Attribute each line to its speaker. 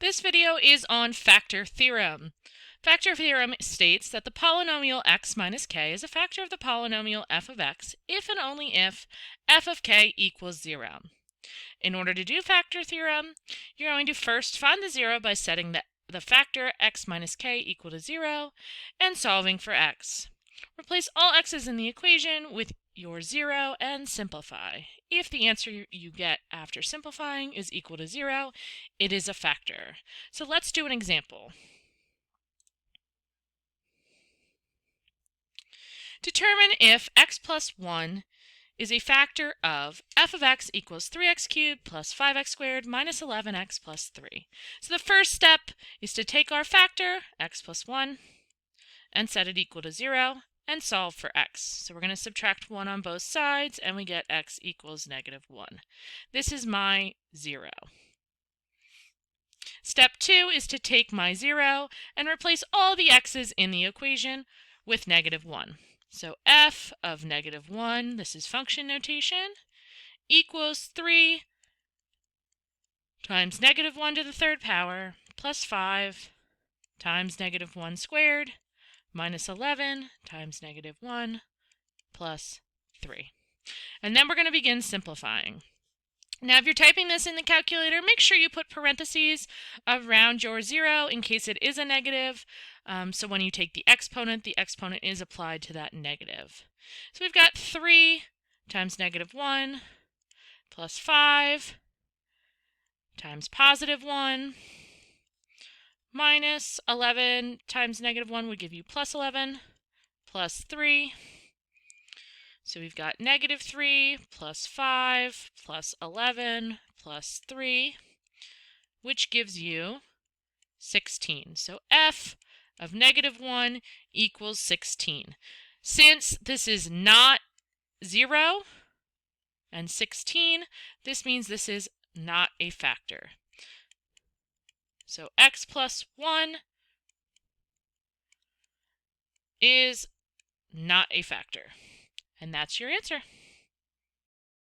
Speaker 1: This video is on factor theorem. Factor theorem states that the polynomial x minus k is a factor of the polynomial f of x if and only if f of k equals 0. In order to do factor theorem, you're going to first find the 0 by setting the factor x minus k equal to 0 and solving for x. Replace all x's in the equation with your 0 and simplify. If the answer you get after simplifying is equal to 0, it is a factor. So let's do an example. Determine if x plus 1 is a factor of f of x equals 3x cubed plus 5x squared minus 11x plus 3. So the first step is to take our factor, x plus 1, and set it equal to 0. And solve for x. So we're going to subtract 1 on both sides, and we get x equals negative 1. This is my 0. Step 2 is to take my 0 and replace all the x's in the equation with negative 1. So f of negative 1, this is function notation, equals 3 times negative 1 to the third power plus 5 times negative 1 squared minus 11 times negative 1 plus 3. And then we're going to begin simplifying. Now, if you're typing this in the calculator, make sure you put parentheses around your 0 in case it is a negative. So when you take the exponent is applied to that negative. So we've got 3 times negative 1 plus 5 times positive 1 minus 11 times negative 1 would give you plus 11 plus 3. So we've got negative 3 plus 5 plus 11 plus 3, which gives you 16. So f of negative 1 equals 16. Since this is not 0 and 16, this means this is not a factor. So x plus 1 is not a factor. And that's your answer.